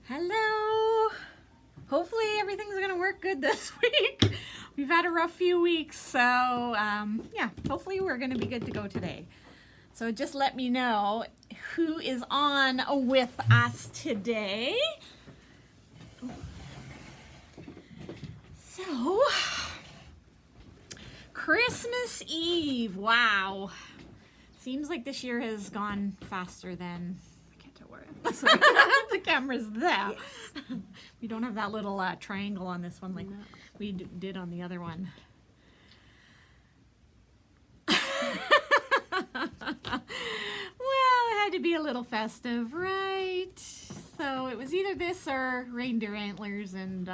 Hello. Hopefully everything's gonna work good this week. We've had a rough few weeks, so yeah, hopefully we're gonna be good to go today. So just let me know who is on with us today. So, Christmas Eve, wow. Seems like this year has gone faster than, I can't tell where I am. Sorry. The camera's there. Yes. We don't have that little triangle on this one like we did on the other one. Well, it had to be a little festive, right? So it was either this or reindeer antlers, and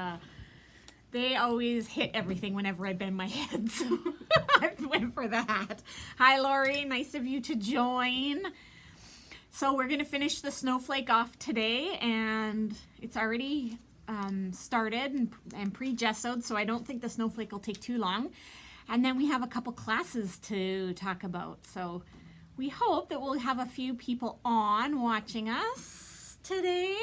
they always hit everything whenever I bend my head, so I went for that. Hi, Lori. Nice of you to join. So we're going to finish the Snowflake off today, and it's already started and pre-gessoed, so I don't think the Snowflake will take too long. And then we have a couple classes to talk about, so we hope that we'll have a few people on watching us today.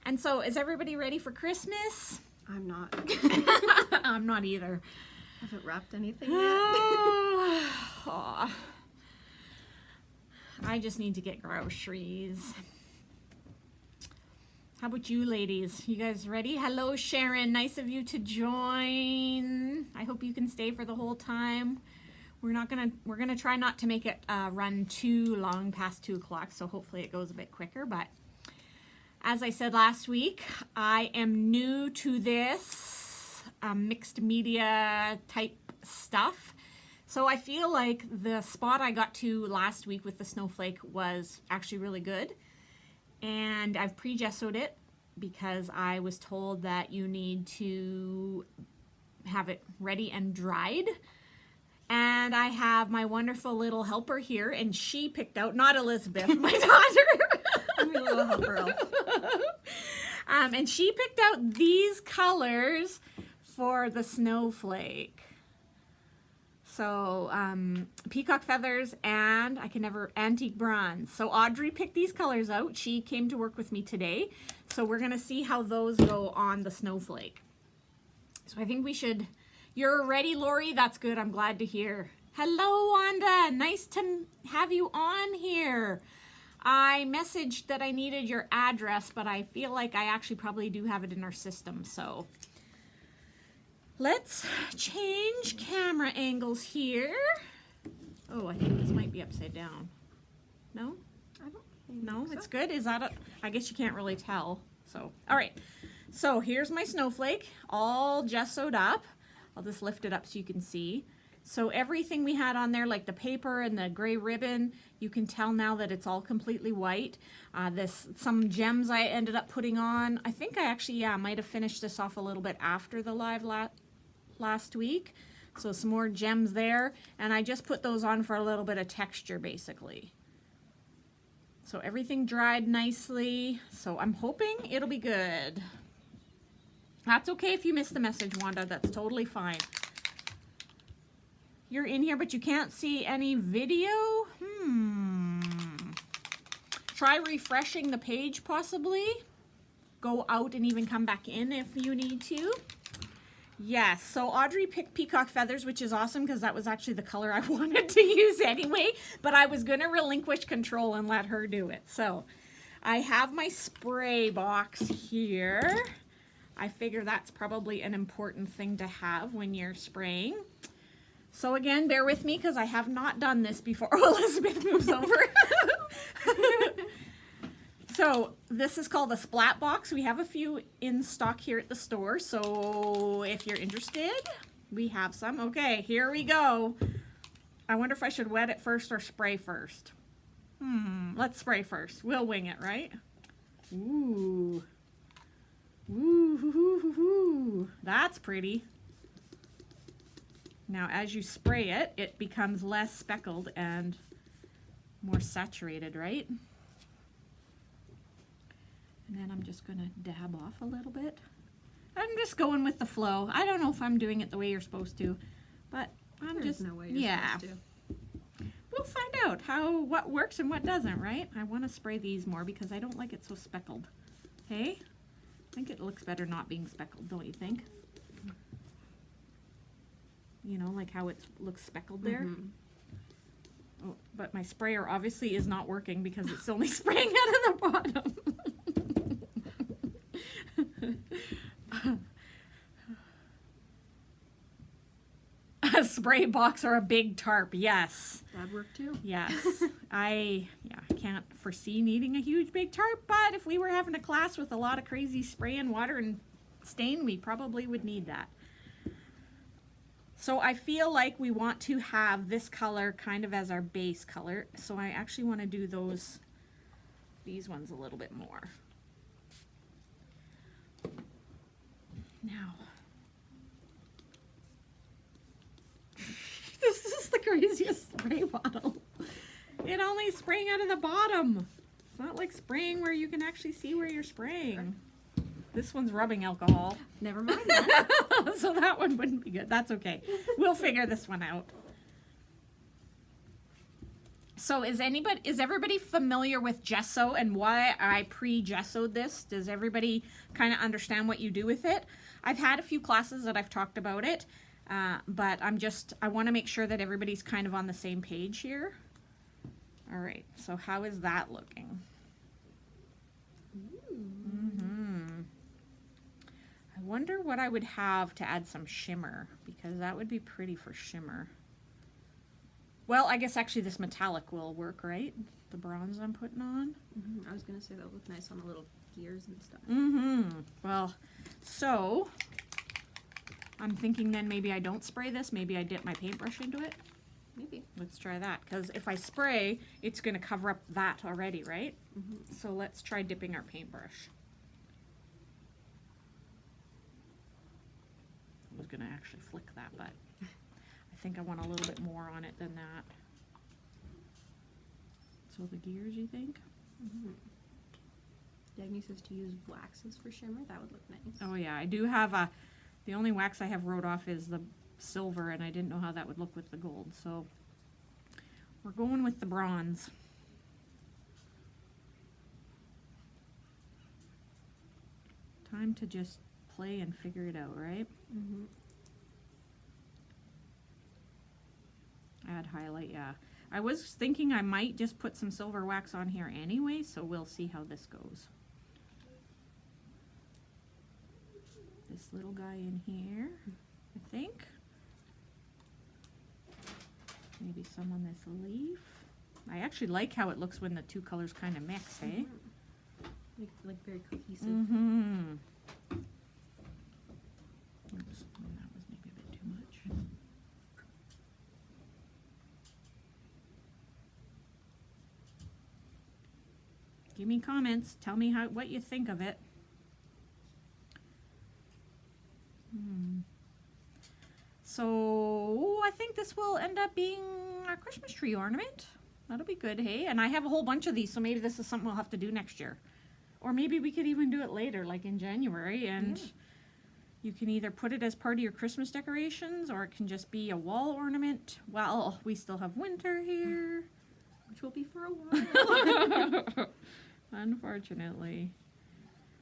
And so is everybody ready for Christmas? I'm not. I'm not either. Haven't wrapped anything yet. Oh, I just need to get groceries. How about you ladies? You guys ready? Hello, Sharon. Nice of you to join. I hope you can stay for the whole time. We're gonna try not to make it run too long past 2 o'clock, so hopefully it goes a bit quicker. But as I said last week, I am new to this mixed media type stuff. So I feel like the spot I got to last week with the Snowflake was actually really good. And I've pre-gessoed it because I was told that you need to have it ready and dried. And I have my wonderful little helper here, and she picked out, not Elizabeth, my daughter. I'm your little helper elf. And she picked out these colors for the Snowflake. So peacock feathers and antique bronze. So Audrey picked these colors out. She came to work with me today. So we're gonna see how those go on the Snowflake. So I think we should, you're ready, Lori? That's good, I'm glad to hear. Hello, Wanda, nice to have you on here. I messaged that I needed your address, but I feel like I actually probably do have it in our system, so. Let's change camera angles here. Oh, I think this might be upside down. No? I don't think No, so. it's good. Is that I guess you can't really tell. So, all right. So here's my Snowflake, all gessoed up. I'll just lift it up so you can see. So everything we had on there, like the paper and the gray ribbon, you can tell now that it's all completely white. Some gems I ended up putting on. I think I actually, might have finished this off a little bit after the live last week. So some more gems there, and I just put those on for a little bit of texture basically. So everything dried nicely, so I'm hoping it'll be good. That's okay if you missed the message, Wanda, that's totally fine. You're in here but you can't see any video? Try refreshing the page possibly. Go out and even come back in if you need to. Yes, so Audrey picked peacock feathers, which is awesome because that was actually the color I wanted to use anyway, but I was going to relinquish control and let her do it. So I have my spray box here. I figure that's probably an important thing to have when you're spraying. So again, bear with me because I have not done this before. Oh, Elizabeth moves over. So this is called a splat box. We have a few in stock here at the store. So if you're interested, we have some. Okay, here we go. I wonder if I should wet it first or spray first. Let's spray first. We'll wing it, right? Ooh. Ooh, that's pretty. Now as you spray it, it becomes less speckled and more saturated, right? And then I'm just gonna dab off a little bit. I'm just going with the flow. I don't know if I'm doing it the way you're supposed to, but There's no way you're supposed to. We'll find out what works and what doesn't, right? I want to spray these more because I don't like it so speckled. Hey? I think it looks better not being speckled, don't you think? You know, like how it looks speckled there? Oh, but my sprayer obviously is not working because it's only spraying out of the bottom. A spray box or a big tarp, yes. That'd work too. Yes. I can't foresee needing a huge big tarp, but if we were having a class with a lot of crazy spray and water and stain, we probably would need that. So I feel like we want to have this color kind of as our base color. So I actually want to do these ones a little bit more. Now, this is the craziest spray bottle. It only spraying out of the bottom. It's not like spraying where you can actually see where you're spraying. This one's rubbing alcohol. Never mind that. So that one wouldn't be good. That's okay. We'll figure this one out. So is everybody familiar with gesso and why I pre-gessoed this? Does everybody kind of understand what you do with it? I've had a few classes that I've talked about it, but I want to make sure that everybody's kind of on the same page here. All right, so how is that looking? I wonder what I would have to add some shimmer, because that would be pretty for shimmer. Well, I guess actually this metallic will work, right? The bronze I'm putting on. I was gonna say that would look nice on the little gears and stuff. Well, so I'm thinking then maybe I don't spray this. Maybe I dip my paintbrush into it. Maybe. Let's try that, because if I spray, it's going to cover up that already, right? So let's try dipping our paintbrush. I was going to actually flick that, but I think I want a little bit more on it than that. So the gears, you think? Dagny says to use waxes for shimmer. That would look nice. Oh yeah, I do have the only wax I have wrote off is the silver, and I didn't know how that would look with the gold, so we're going with the bronze. Time to just play and figure it out, right? Add highlight, yeah. I was thinking I might just put some silver wax on here anyway, so we'll see how this goes. This little guy in here, I think. Maybe some on this leaf. I actually like how it looks when the two colors kind of mix, hey? Like very cohesive. Oops, that was maybe a bit too much. Give me comments. Tell me what you think of it. So I think this will end up being our Christmas tree ornament. That'll be good, hey? And I have a whole bunch of these, so maybe this is something we'll have to do next year. Or maybe we could even do it later, like in January, and you can either put it as part of your Christmas decorations, or it can just be a wall ornament. Well, we still have winter here. Which will be for a while. Unfortunately.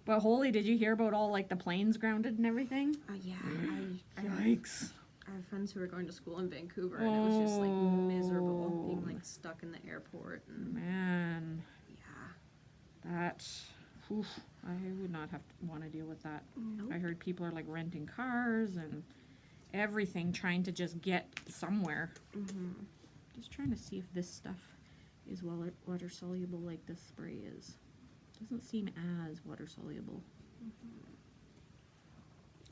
But holy, did you hear about all like the planes grounded and everything? Yeah. Yikes. I have friends who are going to school in Vancouver, and it was just like miserable being like stuck in the airport. And, Man. yeah. That, oof, I would not want to deal with that. Nope. I heard people are like renting cars and everything, trying to just get somewhere. Just trying to see if this stuff is water soluble like this spray is. Doesn't seem as water soluble.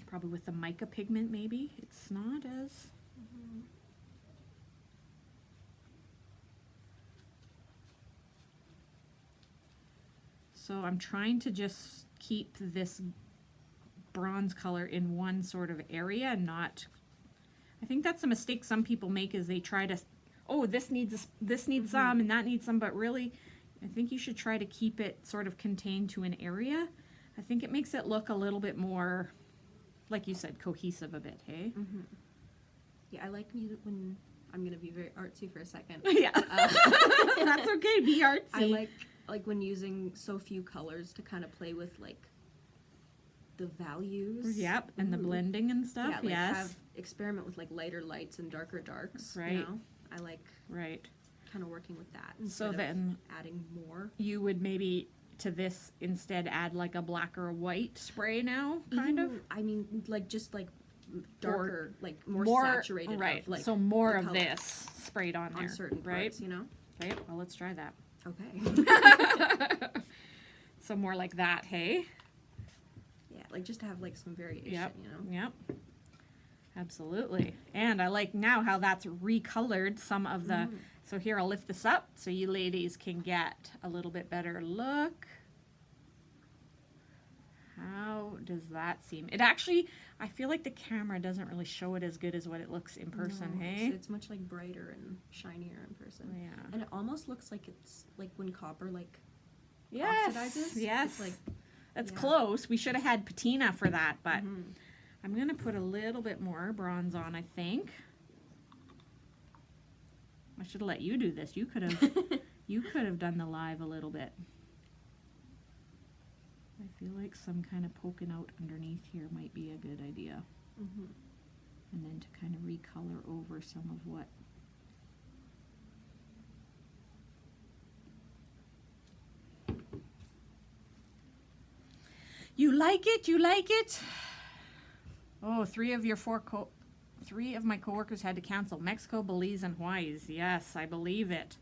Probably with the mica pigment, maybe it's not as. So I'm trying to just keep this bronze color in one sort of area and not. I think that's a mistake some people make, is they try to, oh, this needs some and that needs some, but really I think you should try to keep it sort of contained to an area. I think it makes it look a little bit more, like you said, cohesive a bit, hey? Yeah, I like music when I'm going to be very artsy for a second. Yeah. That's okay, be artsy. I like like when using so few colors to kind of play with like the values. Yep, and the Ooh. blending and stuff. Yeah, like Yes. experiment with like lighter lights and darker darks. Right. You know? I like Right. kind of working with that instead So of then adding more. you would maybe to this instead add like a black or a white spray now, kind of. I mean, like just like darker, like more, saturated. Right. Of, like, so more the of color this sprayed on there. on certain right? parts, you know. Right. Well, let's try that. Okay. So more like that, hey? Yeah, like just to have like some variation, Yep. you know. Yep. Absolutely. And I like now how that's recolored some of the, so here I'll lift this up so you ladies can get a little bit better look. How does that seem? It actually, I feel like the camera doesn't really show it as good as what it looks in person, No, hey? it's much like brighter and shinier in person. Yeah. And it almost looks like it's like when copper like Yes. oxidizes. Yes. It's like That's yeah. close. We should have had patina for that, but Mhm. I'm going to put a little bit more bronze on, I think. I should have let you do this. You could have done the live a little bit. I feel like some kind of poking out underneath here might be a good idea. Mhm. And then to kind of recolor over some of what. You like it? You like it? Oh, three of my coworkers had to cancel. Mexico, Belize, and Hawaii. Yes, I believe it.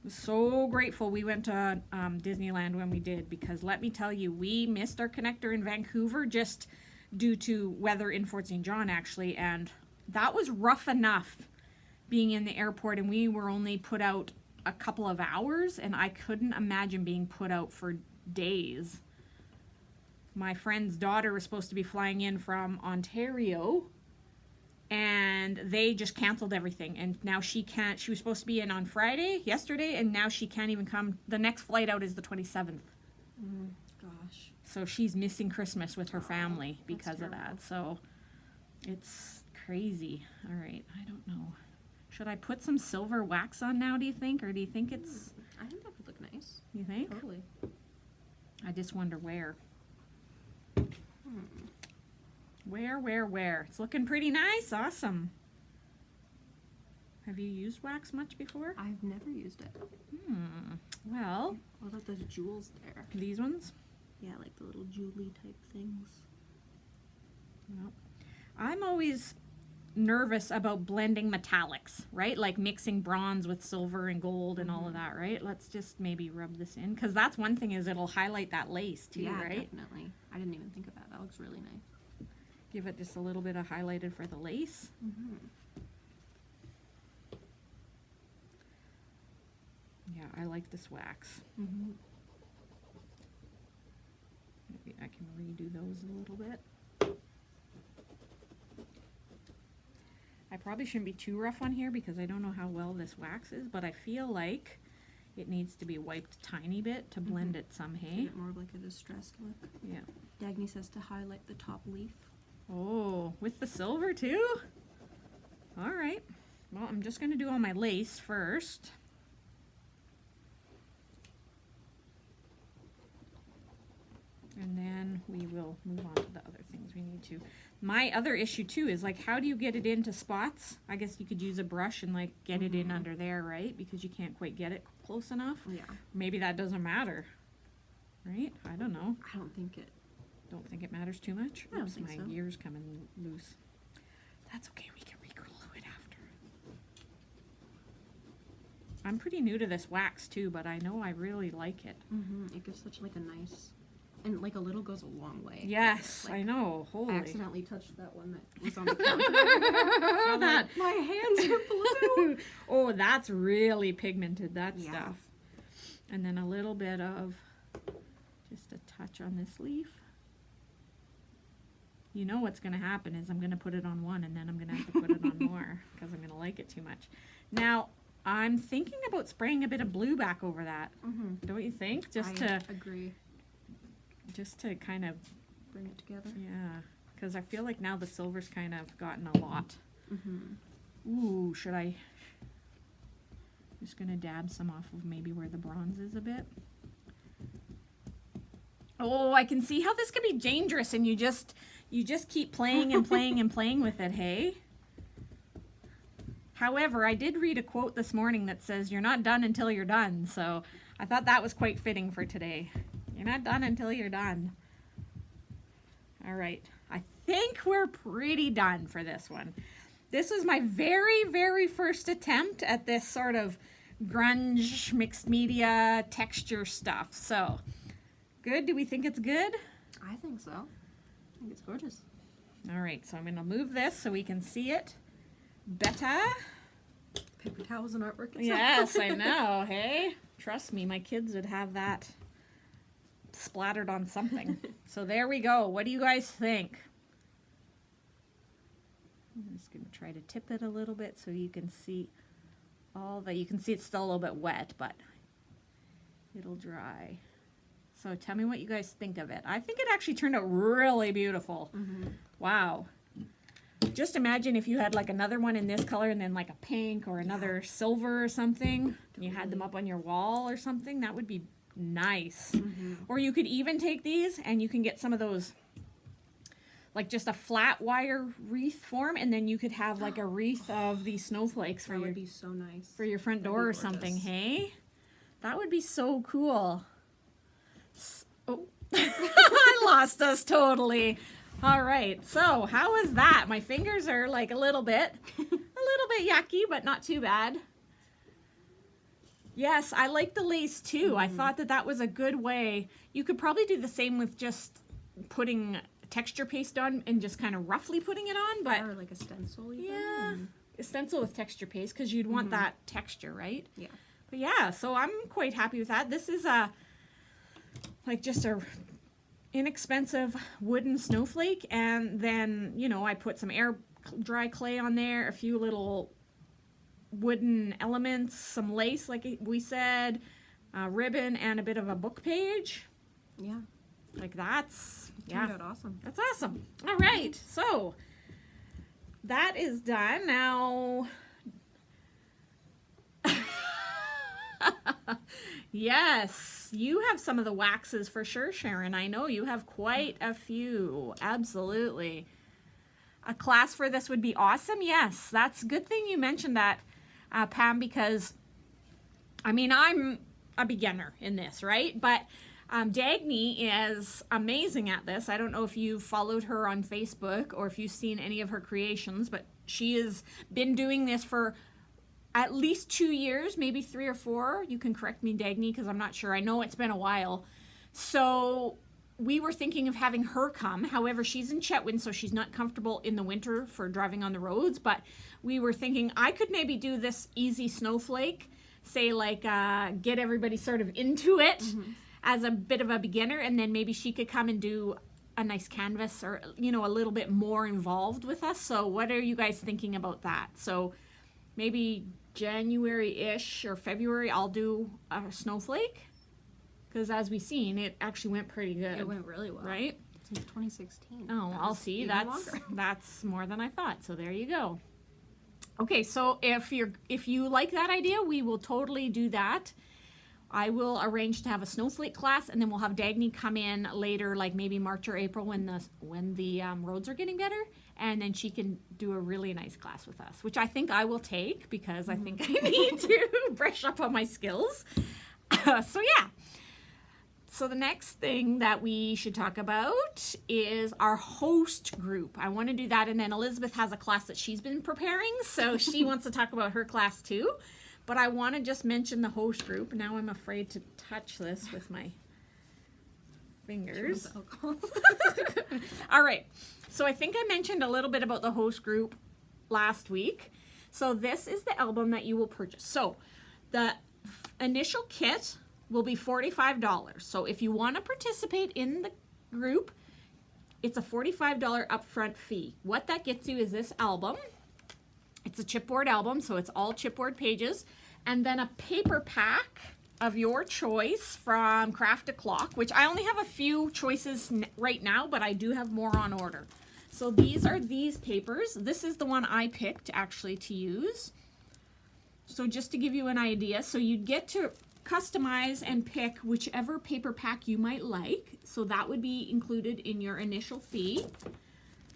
I'm so grateful we went to Disneyland when we did, because let me tell you, we missed our connector in Vancouver just due to weather in Fort St. John, actually, and that was rough enough being in the airport, and we were only put out a couple of hours, and I couldn't imagine being put out for days. My friend's daughter was supposed to be flying in from Ontario, and they just canceled everything, and now she can't. She was supposed to be in on Friday, yesterday, and now she can't even come. The next flight out is the 27th. Gosh. So she's missing Christmas with her family because of terrible. that. So it's crazy. All right, I don't know. Should I put some silver wax on now, do you think? Or do you think it's... I think that would look nice. You think? Totally. I just wonder where. Where? It's looking pretty nice. Awesome. Have you used wax much before? I've never used it. Well, What about those jewels there? these ones? Yeah, like the little jewelry type things. Well, I'm always nervous about blending metallics, right? Like mixing bronze with silver and gold and all of that, right? Let's just maybe rub this in, because that's one thing, is it'll highlight that lace too, Yeah, right? definitely. I didn't even think of that. That looks really nice. Give it just a little bit of highlighted for the lace. Yeah, I like this wax. Maybe I can redo those a little bit. I probably shouldn't be too rough on here because I don't know how well this wax is, but I feel like it needs to be wiped a tiny bit to blend it some, Give hey? it more of like a distressed look. Yeah. Dagny says to highlight the top leaf. Oh, with the silver too? All right. Well, I'm just going to do all my lace first. And then we will move on to the other things we need to. My other issue too is like, how do you get it into spots? I guess you could use a brush and like get it in under there, right? Because you can't quite get it close enough. Yeah. Maybe that doesn't matter, right? I don't know. I don't think it. Don't think it matters too much. I don't Oops, think my so. gear's coming loose. That's okay, we can reglue it after. I'm pretty new to this wax too, but I know I really like it. It gives such like a nice, and like a little goes a long way. Yes, Like, I know. I Holy. accidentally touched that one that was on the counter. I'm that. like, my hands are blue. Oh, that's really pigmented, that Yeah. stuff. And then a little bit of just a touch on this leaf. You know what's going to happen is I'm going to put it on one and then I'm going to have to put it on more because I'm going to like it too much. Now, I'm thinking about spraying a bit of blue back over that. Don't you think? I agree. Just to kind of, Bring it together. yeah, because I feel like now the silver's kind of gotten a lot. Ooh, should I Just gonna dab some off of maybe where the bronze is a bit. Oh, I can see how this could be dangerous, and you just keep playing and playing and playing with it, hey? However, I did read a quote this morning that says, "You're not done until you're done." So I thought that was quite fitting for today. You're not done until you're done. All right, I think we're pretty done for this one. This was my very, very first attempt at this sort of grunge, mixed media, texture stuff. So, good? Do we think it's good? I think so. I think it's gorgeous. All right, so I'm going to move this so we can see it better. Paper towels and artwork and Yes, stuff. I know, hey? Trust me, my kids would have that splattered on something. So there we go. What do you guys think? I'm just going to try to tip it a little bit so you can see all the, you can see it's still a little bit wet, but it'll dry. So tell me what you guys think of it. I think it actually turned out really beautiful. Mm-hmm. Wow. Just imagine if you had like another one in this color and then like a pink or another silver or something. And you had them up on your wall or something. That would be nice. Mm-hmm. Or you could even take these and you can get some of those, like just a flat wire wreath form, and then you could have like a wreath of these snowflakes That would be so nice. for your front That'd door be or something, gorgeous. hey? That would be so cool. Oh, I lost us totally. All right, so how was that? My fingers are like a little bit yucky, but not too bad. Yes, I like the lace too. I thought that was a good way. You could probably do the same with just putting texture paste on and just kind of roughly putting it on, but Or like a stencil even. yeah, a stencil with texture paste because you'd want that texture, right? Yeah. But yeah, so I'm quite happy with that. This is just a inexpensive wooden snowflake, and then, you know, I put some air dry clay on there, a few little wooden elements, some lace like we said, ribbon, and a bit of a book page. Yeah. Like that's, Turned out awesome. that's awesome. All right, so that is done. Now, yes, you have some of the waxes for sure, Sharon. I know you have quite a few. Absolutely. A class for this would be awesome. Yes, that's a good thing you mentioned that, Pam, because, I mean, I'm a beginner in this, right? But Dagny is amazing at this. I don't know if you've followed her on Facebook or if you've seen any of her creations, but she has been doing this for at least 2 years, maybe 3 or 4. You can correct me, Dagny, because I'm not sure. I know it's been a while. So we were thinking of having her come. However, she's in Chetwynd, so she's not comfortable in the winter for driving on the roads. But we were thinking I could maybe do this easy snowflake, say like get everybody sort of into it as a bit of a beginner, and then maybe she could come and do a nice canvas or, you know, a little bit more involved with us. So what are you guys thinking about that? So maybe January-ish or February, I'll do a snowflake. Because as we've seen, it actually went pretty good. It went really well. Right? Since 2016. Oh, That I'll was see. even That's longer. that's more than I thought. So there you go. Okay, so if you like that idea, we will totally do that. I will arrange to have a snowflake class, and then we'll have Dagny come in later, like maybe March or April when the roads are getting better, and then she can do a really nice class with us, which I think I will take because I think I need to brush up on my skills. So yeah. So the next thing that we should talk about is our host group. I want to do that, and then Elizabeth has a class that she's been preparing, so she wants to talk about her class too. But I want to just mention the host group. Now I'm afraid to touch this with my fingers. Alcohol. All right. So I think I mentioned a little bit about the host group last week. So this is the album that you will purchase. So the initial kit will be $45. So if you want to participate in the group, it's a $45 upfront fee. What that gets you is this album. It's a chipboard album, so it's all chipboard pages. And then a paper pack of your choice from Craft to Clock, which I only have a few choices right now, but I do have more on order. So these are these papers. This is the one I picked actually to use. So just to give you an idea, so you'd get to customize and pick whichever paper pack you might like. So that would be included in your initial fee.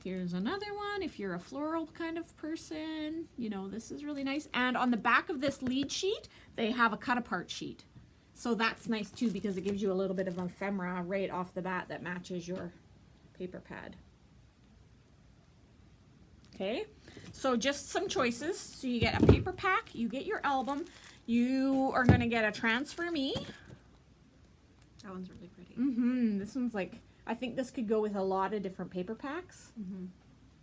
Here's another one. If you're a floral kind of person, you know, this is really nice. And on the back of this lead sheet, they have a cut apart sheet. So that's nice too, because it gives you a little bit of ephemera right off the bat that matches your paper pad. Okay, so just some choices. So you get a paper pack, you get your album, you are gonna get a Transfer Me. That one's really pretty. This one's like, I think this could go with a lot of different paper packs.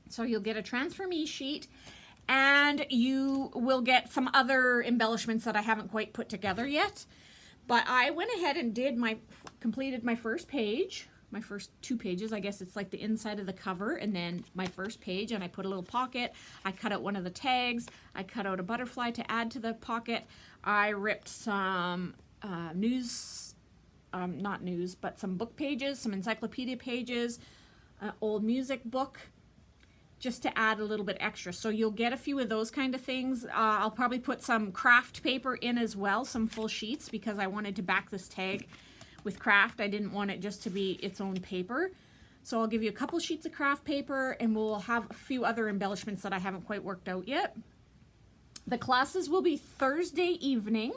So you'll get a Transfer Me sheet, and you will get some other embellishments that I haven't quite put together yet. But I went ahead and completed my first page, my first 2 pages. I guess it's like the inside of the cover, and then my first page, and I put a little pocket. I cut out one of the tags. I cut out a butterfly to add to the pocket. I ripped some not news, but some book pages, some encyclopedia pages, an old music book, just to add a little bit extra. So you'll get a few of those kind of things. I'll probably put some craft paper in as well, some full sheets, because I wanted to back this tag with craft. I didn't want it just to be its own paper. So I'll give you a couple sheets of craft paper, and we'll have a few other embellishments that I haven't quite worked out yet. The classes will be Thursday evening.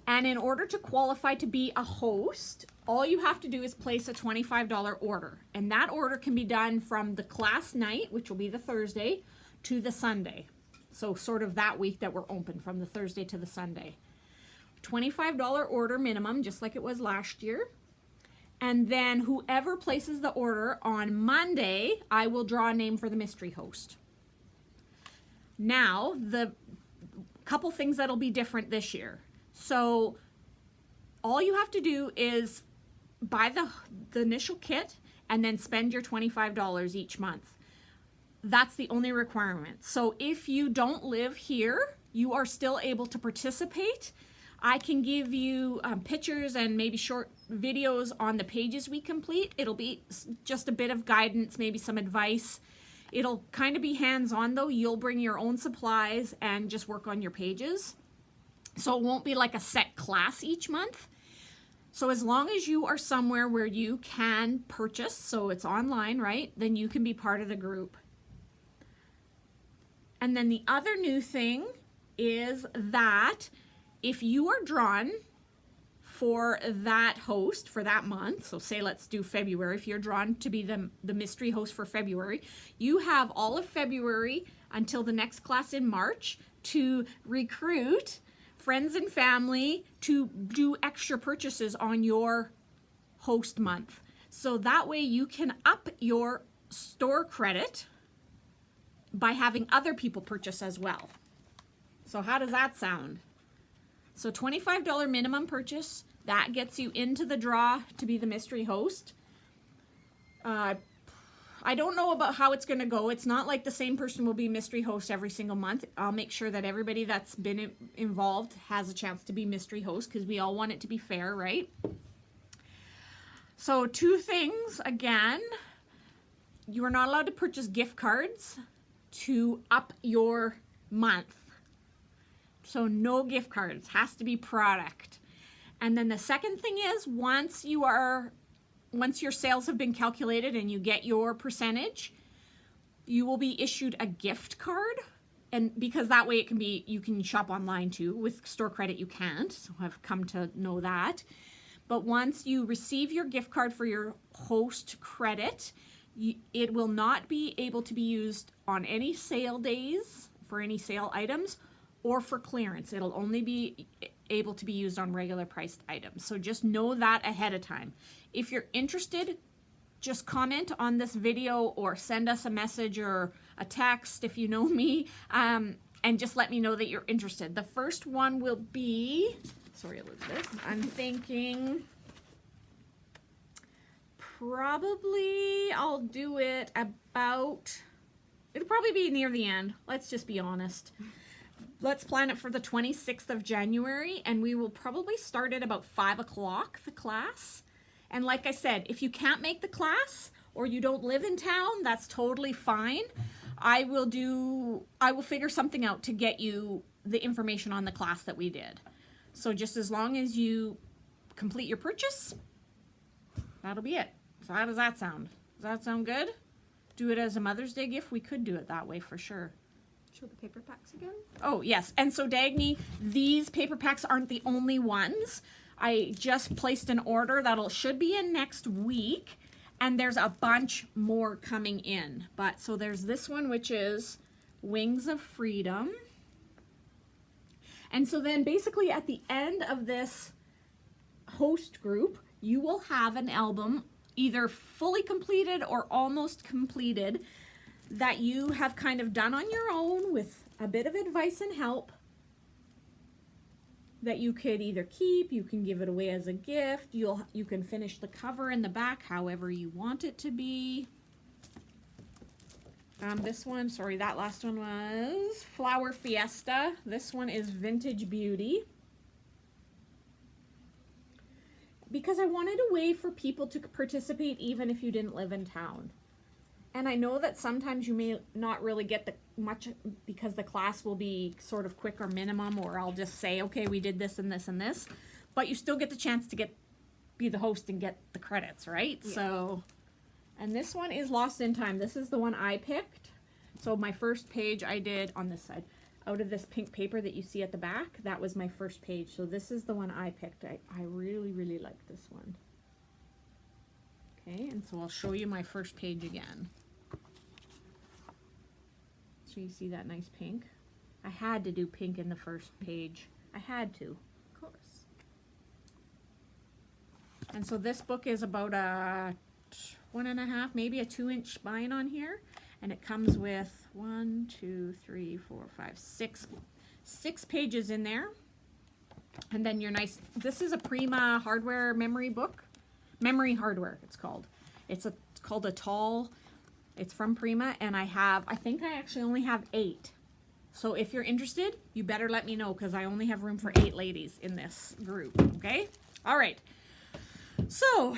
And in order to qualify to be a host, all you have to do is place a $25 order. And that order can be done from the class night, which will be the Thursday, to the Sunday. So sort of that week that we're open, from the Thursday to the Sunday. $25 order minimum, just like it was last year. And then whoever places the order on Monday, I will draw a name for the mystery host. Now, the couple things that'll be different this year. So all you have to do is buy the initial kit and then spend your $25 each month. That's the only requirement. So if you don't live here, you are still able to participate. I can give you pictures and maybe short videos on the pages we complete. It'll be just a bit of guidance, maybe some advice. It'll kind of be hands-on though. You'll bring your own supplies and just work on your pages. So it won't be like a set class each month. So as long as you are somewhere where you can purchase, so it's online, right? Then you can be part of the group. And then the other new thing is that if you are drawn for that host for that month, so say let's do February, if you're drawn to be the mystery host for February, you have all of February until the next class in March to recruit friends and family to do extra purchases on your host month. So that way you can up your store credit by having other people purchase as well. So how does that sound? So $25 minimum purchase, that gets you into the draw to be the mystery host. I don't know about how it's going to go. It's not like the same person will be mystery host every single month. I'll make sure that everybody that's been involved has a chance to be mystery host, because we all want it to be fair, right? So 2 things, again, you are not allowed to purchase gift cards to up your month. So no gift cards, has to be product. And then the second thing is, once your sales have been calculated and you get your percentage, you will be issued a gift card. And because that way you can shop online too. With store credit you can't, so I've come to know that. But once you receive your gift card for your host credit, it will not be able to be used on any sale days for any sale items or for clearance. It'll only be able to be used on regular priced items. So just know that ahead of time. If you're interested, just comment on this video or send us a message or a text if you know me, and just let me know that you're interested. The first one will be, sorry Elizabeth, I'm thinking probably I'll do it about, it'll probably be near the end. Let's just be honest. Let's plan it for the 26th of January, and we will probably start at about 5 o'clock, the class. And like I said, if you can't make the class or you don't live in town, that's totally fine. I will figure something out to get you the information on the class that we did. So just as long as you complete your purchase, that'll be it. So how does that sound? Does that sound good? Do it as a Mother's Day gift? We could do it that way for sure. Show the paper packs again. Oh, yes. And so, Dagny, these paper packs aren't the only ones. I just placed an order that'll should be in next week. And there's a bunch more coming in. But so there's this one, which is Wings of Freedom. And so then basically at the end of this host group, you will have an album either fully completed or almost completed that you have kind of done on your own with a bit of advice and help that you could either keep, you can give it away as a gift, you can finish the cover in the back however you want it to be. This one, sorry, that last one was Flower Fiesta. This one is Vintage Beauty. Because I wanted a way for people to participate even if you didn't live in town. And I know that sometimes you may not really get much because the class will be sort of quick or minimum, or I'll just say, okay, we did this and this and this, but you still get the chance to be the host and get the credits, right? Yeah. So, and this one is Lost in Time. This is the one I picked. So my first page I did on this side. Out of this pink paper that you see at the back, that was my first page. So this is the one I picked. I really, really like this one. Okay, and so I'll show you my first page again. So you see that nice pink? I had to do pink in the first page. I had to. Of course. And so this book is about a 1.5, maybe a 2-inch spine on here. And it comes with 6 pages in there. And then your nice, this is a Prima hardware memory book. Memory hardware, it's called. It's called a tall. It's from Prima, and I think I actually only have 8. So if you're interested, you better let me know because I only have room for 8 ladies in this group, okay? All right. So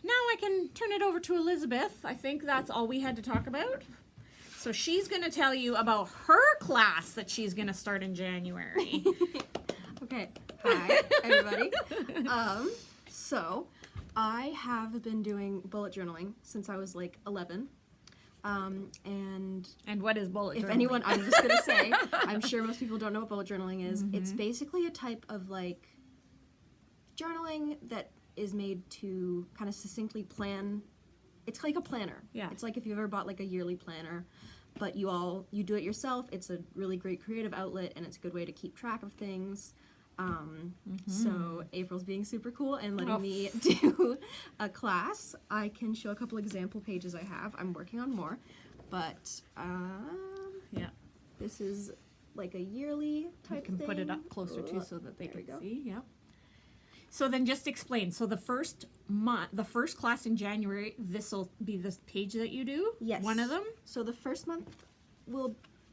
now I can turn it over to Elizabeth. I think that's all we had to talk about. So she's going to tell you about her class that she's going to start in January. Okay. Hi, everybody. So I have been doing bullet journaling since I was like 11. And what is bullet journaling? If anyone, I'm just going to say, I'm sure most people don't know what bullet journaling is. Mm-hmm. It's basically a type of like journaling that is made to kind of succinctly plan. It's like a planner. Yeah. It's like if you've ever bought like a yearly planner, but you do it yourself. It's a really great creative outlet, and it's a good way to keep track of things. So April's being super cool and letting me do a class. I can show a couple example pages I have. I'm working on more, but yeah, this is like a yearly type thing. You can put it up closer too so that they can see. Yeah. So then just explain. So the first class in January, this will be the page that you do? Yes. One of them? So the first month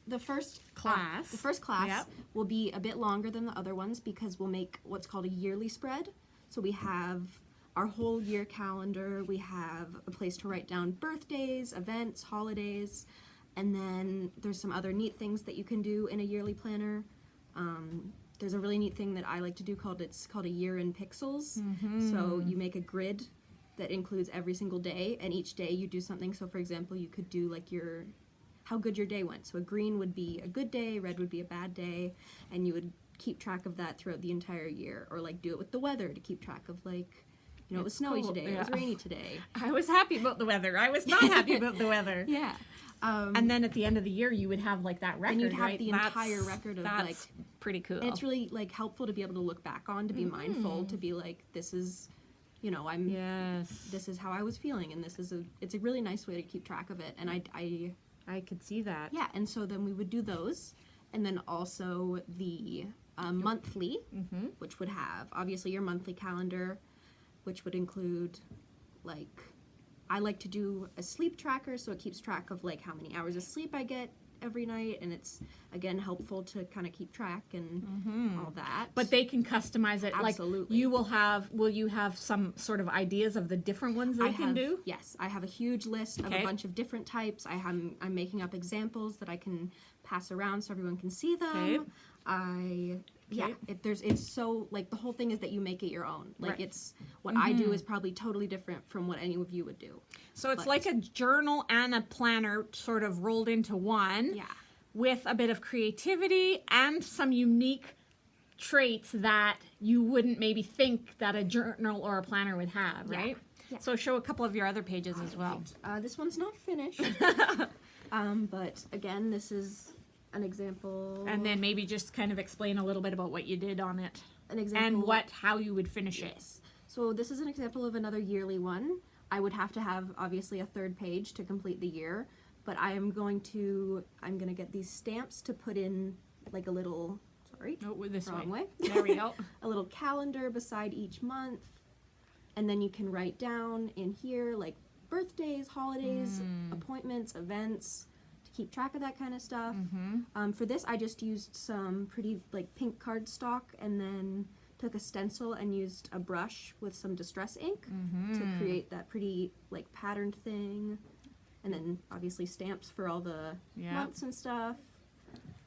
the first class yep. will be a bit longer than the other ones because we'll make what's called a yearly spread. So we have our whole year calendar, we have a place to write down birthdays, events, holidays, and then there's some other neat things that you can do in a yearly planner. There's a really neat thing that I like to do called a year in pixels. Mm-hmm. So you make a grid that includes every single day, and each day you do something. So for example, you could do like how good your day went. So a green would be a good day, red would be a bad day, and you would keep track of that throughout the entire year. Or like do it with the weather to keep track of like, it was snowy today, yeah. It was rainy today. I was happy about the weather. I was not happy about the weather. Yeah. And then at the end of the year, you would have like that record, and you'd have right? the entire record of like, pretty cool. And it's really like helpful to be able to look back on, to be mindful, to be like, this is, this is how I was feeling, and it's a really nice way to keep track of it. And I could see that. Yeah, and so then we would do those, and then also the monthly, which would have obviously your monthly calendar, which would include like, I like to do a sleep tracker, so it keeps track of like how many hours of sleep I get every night, and it's again helpful to kind of keep track and all that. But they can customize it. Absolutely. Like will you have some sort of ideas of the different ones they can do? Yes, I have a huge list of a bunch of different types. I'm making up examples that I can pass around so everyone can see them. Okay. It's so, like, the whole thing is that you make it your own. Like, Right. it's, what I do is probably totally different from what any of you would do. So it's But- like a journal and a planner sort of rolled into one. Yeah. With a bit of creativity and some unique traits that you wouldn't maybe think that a journal or a planner would have, Yeah. right? Yeah. So show a couple of your other pages as well. This one's not finished. But again, this is an example. And then maybe just kind of explain a little bit about what you did on it an example. and how you would finish it. Yes. So this is an example of another yearly one. I would have to have, obviously, a third page to complete the year. But I'm going to get these stamps to put in, like, a little, Oh, this wrong way. There we go. a little calendar beside each month. And then you can write down in here, like, birthdays, holidays, appointments, events, to keep track of that kind of stuff. For this, I just used some pretty, like, pink cardstock, and then took a stencil and used a brush with some distress ink to create that pretty, like, patterned thing. And then, obviously, stamps for all the months and stuff.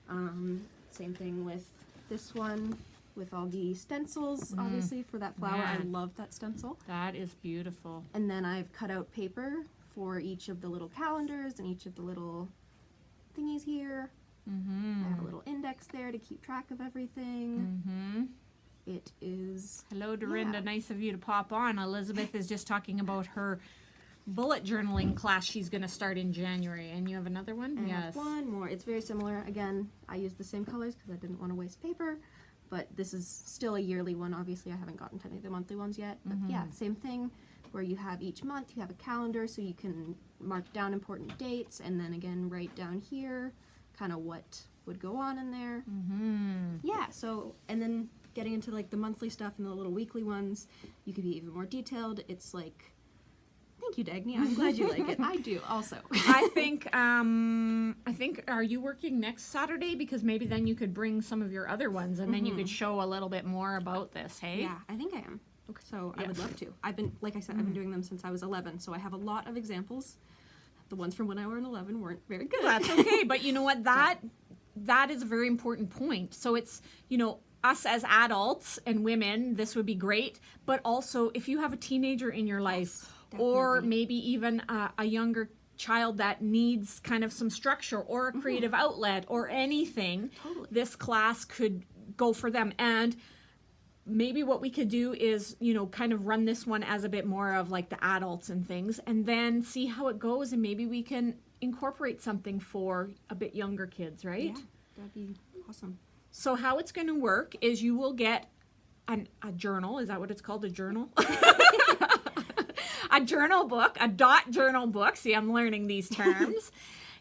Same thing with this one, with all the stencils, obviously, for that flower. I Man. love that stencil. That is beautiful. And then I've cut out paper for each of the little calendars and each of the little thingies here. I have a little index there to keep track of everything. It is... Hello, Dorinda. Yeah. Nice of you to pop on. Elizabeth is just talking about her bullet journaling class she's going to start in January. And you have another one? And I Yes. have one more. It's very similar. Again, I used the same colors because I didn't want to waste paper. But this is still a yearly one. Obviously, I haven't gotten to any of the monthly ones yet. But yeah, same thing, where you have each month, you have a calendar, so you can mark down important dates, and then again, write down here kind of what would go on in there. Yeah, so, and then getting into, like, the monthly stuff and the little weekly ones, you could be even more detailed. It's like... Thank you, Dagny. I'm glad you like it. I do also. I think, are you working next Saturday? Because maybe then you could bring some of your other ones and then you could show a little bit more about this, hey? Yeah, I think I am. Okay. So I would Yes. love to. I've been, like I said, I've been doing them since I was 11, so I have a lot of examples. The ones from when I was 11 weren't very good. That's okay, but you know what? That is a very important point. So it's, us as adults and women, this would be great. But also, if you have a teenager in your life, or definitely. maybe even a younger child that needs kind of some structure or a creative outlet or anything, Totally. this class could go for them. And maybe what we could do is, kind of run this one as a bit more of like the adults and things, and then see how it goes, and maybe we can incorporate something for a bit younger kids, right? Yeah, that'd be awesome. So how it's going to work is you will get a journal. Is that what it's called? A journal? A journal book, a dot journal book. See, I'm learning these terms.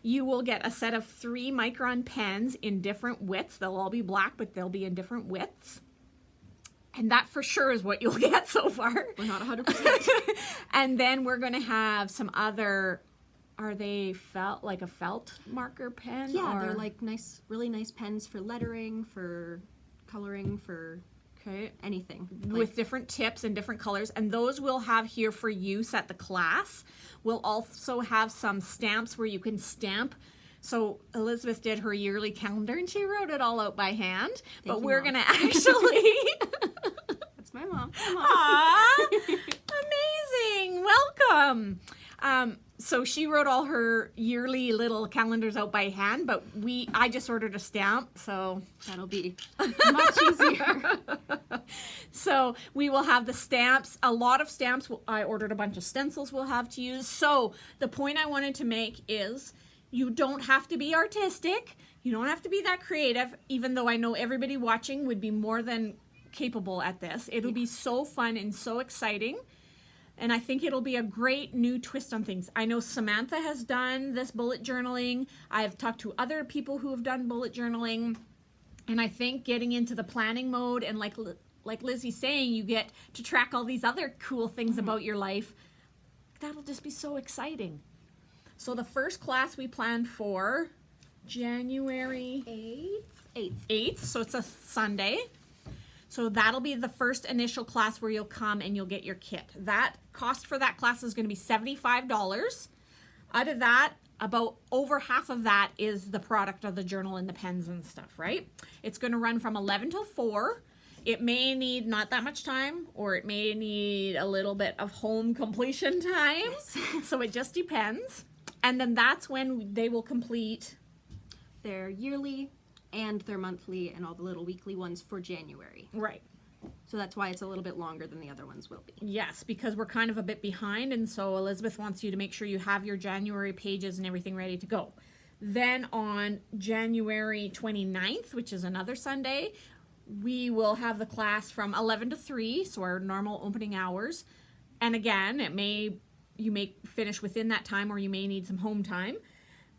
You will get a set of 3 micron pens in different widths. They'll all be black, but they'll be in different widths. And that for sure is what you'll get so far. We're not 100%. And then we're going to have some other, are they like a felt marker pen? Yeah, or? they're like nice, really nice pens for lettering, for coloring, for Okay. anything. With different tips and different colors, and those we'll have here for use at the class. We'll also have some stamps where you can stamp. So Elizabeth did her yearly calendar and she wrote it all out by hand. But you, we're Mom. gonna actually That's my mom. Come on. Aw, amazing. Welcome. So she wrote all her yearly little calendars out by hand, but I just ordered a stamp, so That'll be much easier. So we will have the stamps, a lot of stamps. I ordered a bunch of stencils we'll have to use. So the point I wanted to make is you don't have to be artistic. You don't have to be that creative, even though I know everybody watching would be more than capable at this. It'll be so fun and so exciting. And I think it'll be a great new twist on things. I know Samantha has done this bullet journaling. I've talked to other people who have done bullet journaling. And I think getting into the planning mode and like Lizzie's saying, you get to track all these other cool things about your life. That'll just be so exciting. So the first class we planned for January 8th. So it's a Sunday. So that'll be the first initial class where you'll come and you'll get your kit. That cost for that class is going to be $75. Out of that, about over half of that is the product of the journal and the pens and stuff, right? It's going to run from 11 till 4. It may need not that much time, or it may need a little bit of home completion time. Yes. So it just depends. And then that's when they will complete. Their yearly and their monthly and all the little weekly ones for January. Right. So that's why it's a little bit longer than the other ones will be. Yes, because we're kind of a bit behind, and so Elizabeth wants you to make sure you have your January pages and everything ready to go. Then on January 29th, which is another Sunday, we will have the class from 11 to 3, so our normal opening hours. And again, you may finish within that time, or you may need some home time.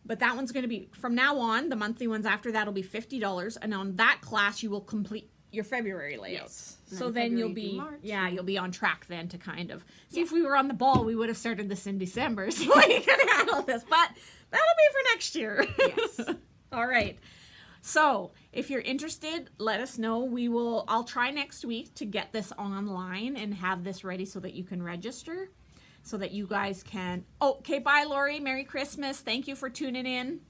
But that one's going to be, from now on, the monthly ones after that will be $50, and on that class you will complete your February layouts. Yes. So then you'll be, March. you'll be on track then to kind of, see, if we were on the ball, we would have started this in December, so we can handle this, but that'll be for next year. Yes. All right. So if you're interested, let us know. I'll try next week to get this online and have this ready so that you can register, so that you guys can, okay, bye Lori, Merry Christmas, thank you for tuning in.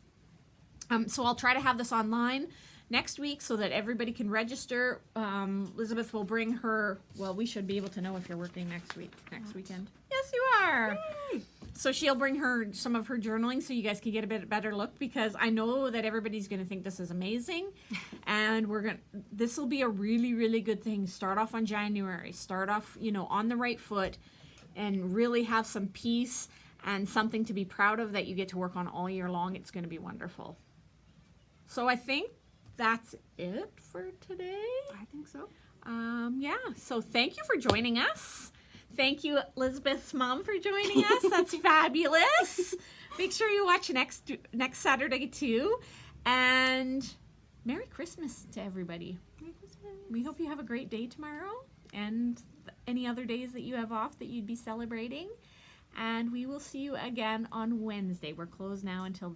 So I'll try to have this online next week so that everybody can register. Elizabeth will bring her, well, we should be able to know if you're working next weekend. Yes, you are. Yay. So she'll bring her some of her journaling so you guys can get a bit better look, because I know that everybody's going to think this is amazing. And this will be a really, really good thing. Start off on January. Start off, on the right foot, and really have some peace and something to be proud of that you get to work on all year long. It's going to be wonderful. So I think that's it for today. I think so. So thank you for joining us. Thank you, Elizabeth's mom, for joining us. That's fabulous. Make sure you watch next Saturday too. And Merry Christmas to everybody. Merry Christmas. We hope you have a great day tomorrow and any other days that you have off that you'd be celebrating. And we will see you again on Wednesday. We're closed now until